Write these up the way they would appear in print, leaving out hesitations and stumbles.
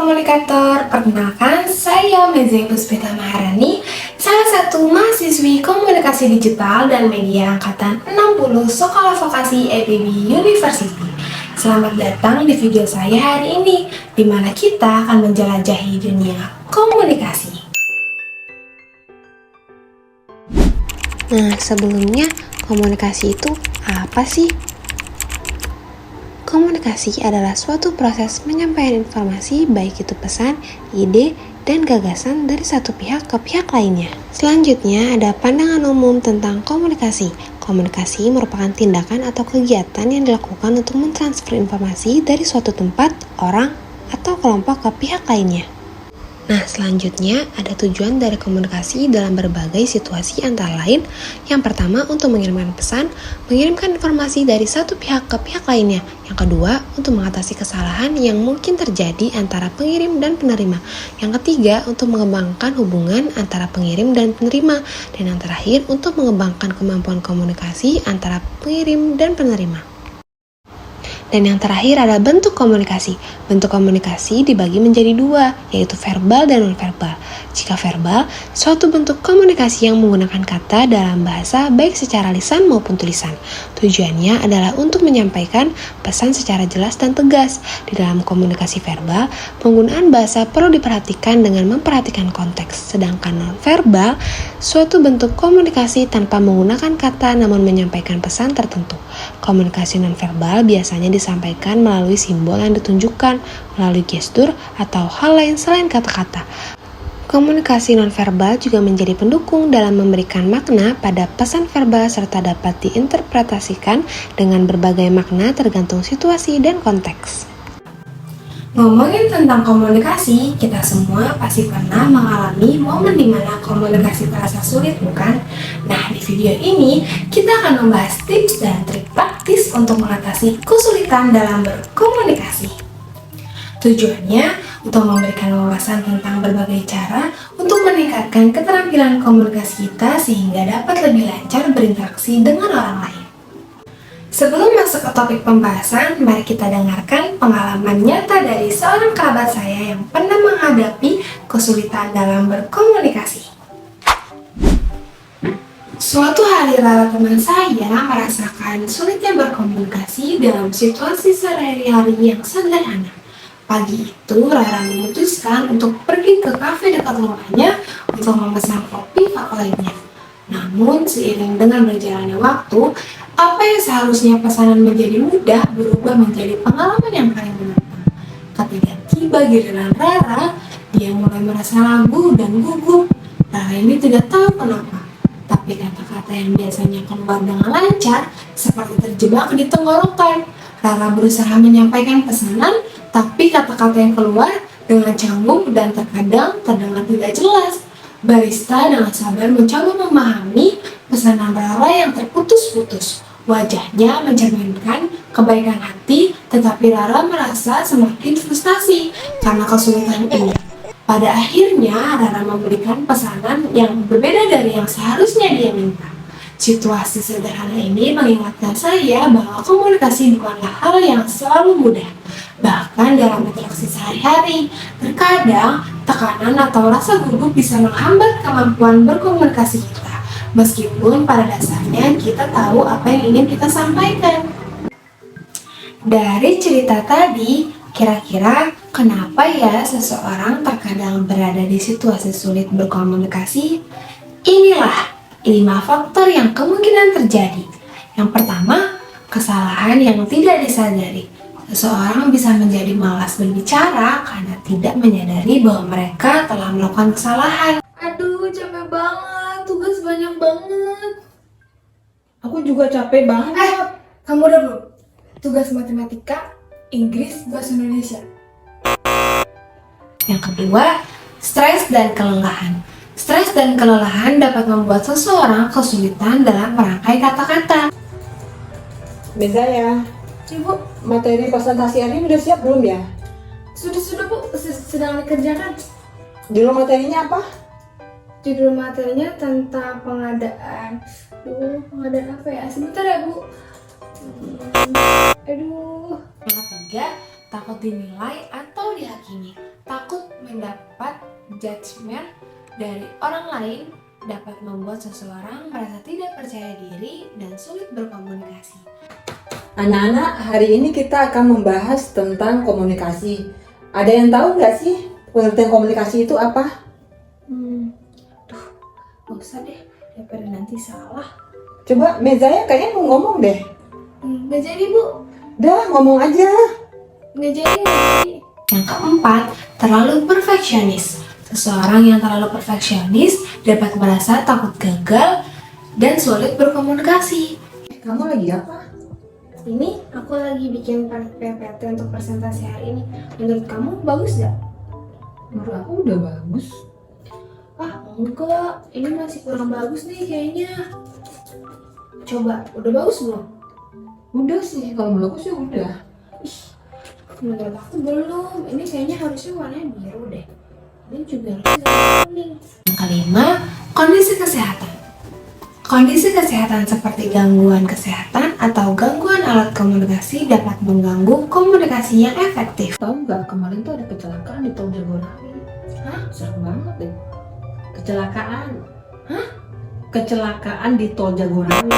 komunikator, perkenalkan saya Mezai Puspita Maharani, salah satu mahasiswi komunikasi digital dan media angkatan 60 Sekolah Vokasi EPB University. Selamat datang di video saya hari ini, di mana kita akan menjelajahi dunia komunikasi. Nah, sebelumnya komunikasi itu apa sih? Komunikasi adalah suatu proses penyampaian informasi, baik itu pesan, ide, dan gagasan dari satu pihak ke pihak lainnya. Selanjutnya ada pandangan umum tentang komunikasi. Komunikasi merupakan tindakan atau kegiatan yang dilakukan untuk mentransfer informasi dari suatu tempat, orang, atau kelompok ke pihak lainnya. Nah, selanjutnya ada tujuan dari komunikasi dalam berbagai situasi antara lain. Yang pertama, untuk mengirimkan pesan, mengirimkan informasi dari satu pihak ke pihak lainnya. Yang kedua, untuk mengatasi kesalahan yang mungkin terjadi antara pengirim dan penerima. Yang ketiga, untuk mengembangkan hubungan antara pengirim dan penerima. Dan yang terakhir, untuk mengembangkan kemampuan komunikasi antara pengirim dan penerima. Dan yang terakhir ada bentuk komunikasi. Bentuk komunikasi dibagi menjadi dua, yaitu verbal dan non-verbal. Jika verbal, suatu bentuk komunikasi yang menggunakan kata dalam bahasa baik secara lisan maupun tulisan. Tujuannya adalah untuk menyampaikan pesan secara jelas dan tegas. Di dalam komunikasi verbal, penggunaan bahasa perlu diperhatikan dengan memperhatikan konteks. Sedangkan non-verbal, suatu bentuk komunikasi tanpa menggunakan kata namun menyampaikan pesan tertentu. Komunikasi non-verbal biasanya disampaikan melalui simbol yang ditunjukkan, melalui gestur, atau hal lain selain kata-kata. Komunikasi nonverbal juga menjadi pendukung dalam memberikan makna pada pesan verbal serta dapat diinterpretasikan dengan berbagai makna tergantung situasi dan konteks. Ngomongin tentang komunikasi, kita semua pasti pernah mengalami momen di mana komunikasi terasa sulit, bukan? Nah, di video ini kita akan membahas tips dan trik praktis untuk mengatasi kesulitan dalam berkomunikasi. Tujuannya untuk memberikan wawasan tentang berbagai cara untuk meningkatkan keterampilan komunikasi kita sehingga dapat lebih lancar berinteraksi dengan orang lain. Sebelum masuk ke topik pembahasan, mari kita dengarkan pengalaman nyata dari seorang kerabat saya yang pernah menghadapi kesulitan dalam berkomunikasi. Suatu hari Rara teman saya merasakan sulitnya berkomunikasi dalam situasi sehari-hari yang sederhana. Pagi itu Rara memutuskan untuk pergi ke kafe dekat rumahnya untuk memesan kopi favoritnya. Namun seiring dengan berjalannya waktu, apa yang seharusnya pesanan menjadi mudah berubah menjadi pengalaman yang paling menantang. Ketika tiba giliran Rara, dia mulai merasa ragu dan gugup. Rara ini tidak tahu kenapa, tapi kata-kata yang biasanya keluar dengan lancar seperti terjebak di tenggorokan. Rara berusaha menyampaikan pesanan, tapi kata-kata yang keluar dengan canggung dan terkadang terdengar tidak jelas. Barista dengan sabar mencoba memahami pesanan Rara yang terputus-putus. Wajahnya mencerminkan kebaikan hati, tetapi Rara merasa semakin frustasi karena kesulitan ini. Pada akhirnya, Rara memberikan pesanan yang berbeda dari yang seharusnya dia minta. Situasi sederhana ini mengingatkan saya bahwa komunikasi bukanlah hal yang selalu mudah. Bahkan dalam interaksi sehari-hari, terkadang tekanan atau rasa gugup bisa menghambat kemampuan berkomunikasi kita. Meskipun pada dasarnya kita tahu apa yang ingin kita sampaikan. Dari cerita tadi, kira-kira kenapa ya seseorang terkadang berada di situasi sulit berkomunikasi? Inilah 5 faktor yang kemungkinan terjadi. Yang pertama, kesalahan yang tidak disadari. Seseorang bisa menjadi malas berbicara karena tidak menyadari bahwa mereka telah melakukan kesalahan. Aduh, capek banget, tugas banyak banget. Aku juga capek banget. Kamu udah belum? Tugas matematika, Inggris, bahasa Indonesia. Yang kedua, stres dan kelelahan. Stres dan kelelahan dapat membuat seseorang kesulitan dalam merangkai kata-kata. Mezaya, Ibu, materi presentasi hari udah siap belum ya? sudah Bu, sedang dikerjakan. Judul materinya apa? Judul materinya tentang pengadaan. Pengadaan apa ya? Sebentar ya Bu. Yang ketiga, takut dinilai atau dihakimi. Takut mendapat judgement dari orang lain dapat membuat seseorang merasa tidak percaya diri dan sulit berkomunikasi. Anak-anak, hari ini kita akan membahas tentang komunikasi. Ada yang tahu nggak sih pengertian komunikasi itu apa? Gak usah deh, daripada nanti salah. Coba Mezaya kayaknya mau ngomong deh. Nggak jadi, Bu. Dah, ngomong aja. Nggak jadi. Yang keempat, terlalu perfeksionis. Seseorang yang terlalu perfeksionis dapat merasa takut gagal dan sulit berkomunikasi. Kamu lagi apa? Ini aku lagi bikin PPT untuk presentasi hari ini. Menurut kamu bagus gak? Menurut aku udah bagus. Enggak, ini masih kurang bagus nih kayaknya. Coba, udah bagus belum? Udah sih, kalau menurut aku sih udah. Menurut aku belum. Ini kayaknya harusnya warnanya biru deh. Ini juga harusnya kuning. Yang kelima, kondisi kesehatan. Kondisi kesehatan seperti gangguan kesehatan atau gangguan alat komunikasi dapat mengganggu komunikasi yang efektif. Tahu nggak, kemarin tuh ada kecelakaan di Tol Jagorawi. Serem banget deh. Kecelakaan di Tol Jagorawi.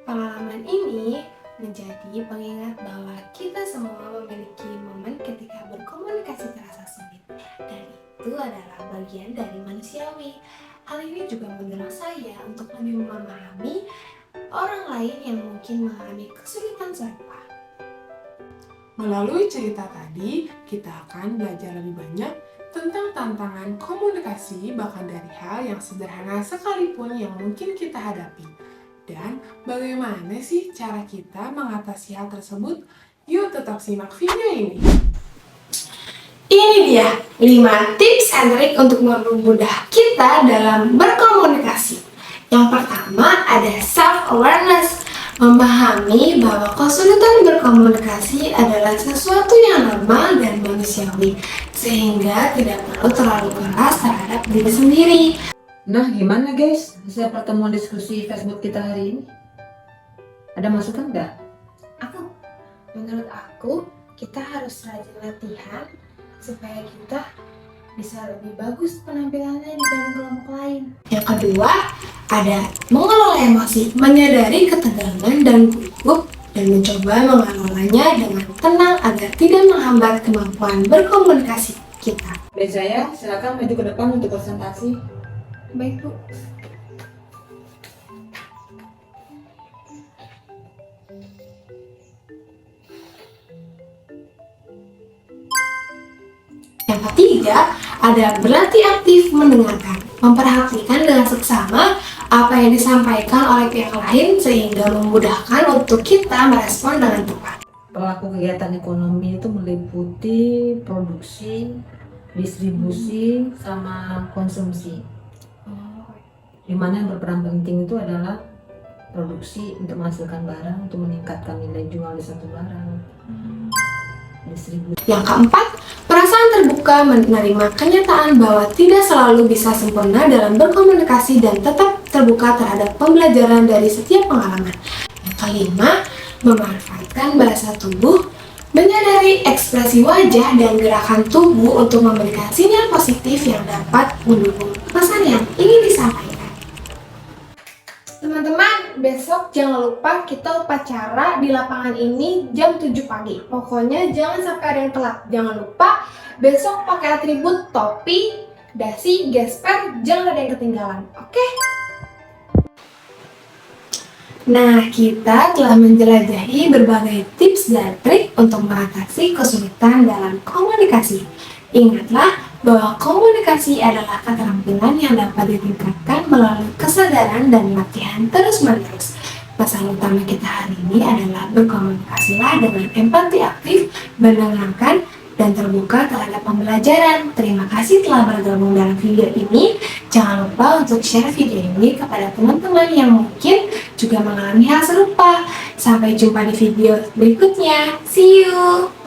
Pengalaman ini menjadi pengingat bahwa kita semua memiliki momen ketika berkomunikasi terasa sulit, dan itu adalah bagian dari manusiawi. Hal ini juga mendorong saya untuk lebih memahami orang lain yang mungkin mengalami kesulitan serupa. Melalui cerita tadi, kita akan belajar lebih banyak tentang tantangan komunikasi, bahkan dari hal yang sederhana sekalipun yang mungkin kita hadapi. Dan bagaimana sih cara kita mengatasi hal tersebut? Yuk tetap simak video ini. Ini dia 5 tips and trik untuk mempermudah kita dalam berkomunikasi. Yang pertama ada self-awareness. Memahami bahwa kesulitan berkomunikasi adalah sesuatu yang normal dan manusiawi, sehingga tidak perlu terlalu keras terhadap diri sendiri. Nah, gimana guys hasil pertemuan diskusi Facebook kita hari ini? Ada masukan nggak? Menurut aku, kita harus rajin latihan supaya kita bisa lebih bagus penampilannya dibanding kelompok lain. Yang kedua, ada mengelola emosi, menyadari ketegangan dan gugup dan mencoba mengelolanya dengan tenang agar tidak menghambat kemampuan berkomunikasi kita. Mezaya, silakan maju ke depan untuk presentasi. Baik, Bu. Yang ketiga, ada berlatih aktif mendengarkan, memperhatikan dengan seksama apa yang disampaikan oleh pihak lain sehingga memudahkan untuk kita merespon dengan tepat. Pelaku kegiatan ekonomi itu meliputi produksi, distribusi, sama konsumsi. Dimana yang berperan penting itu adalah produksi untuk menghasilkan barang, untuk meningkatkan nilai jual di satu barang. Distribusi. Yang keempat, perasaan terbuka menerima kenyataan bahwa tidak selalu bisa sempurna dalam berkomunikasi dan tetap terbuka terhadap pembelajaran dari setiap pengalaman. Yang kelima, memanfaatkan bahasa tubuh, menyadari ekspresi wajah dan gerakan tubuh untuk memberikan sinyal positif yang dapat mendukung pesan yang ingin disampaikan. Teman-teman, besok jangan lupa kita upacara di lapangan ini jam 7 pagi. Pokoknya jangan sampai ada yang telat. Jangan lupa besok pakai atribut topi, dasi, gesper, jangan ada yang ketinggalan. Oke? Nah, kita telah menjelajahi berbagai tips dan trik untuk mengatasi kesulitan dalam komunikasi. Ingatlah bahwa komunikasi adalah keterampilan yang dapat ditingkatkan melalui kesadaran dan latihan terus-menerus. Pesan utama kita hari ini adalah berkomunikasilah dengan empati aktif, mendengarkan, dan terbuka terhadap pembelajaran. Terima kasih telah bergabung dalam video ini. Jangan lupa untuk share video ini kepada teman-teman yang mungkin juga mengalami hal serupa. Sampai jumpa di video berikutnya. See you!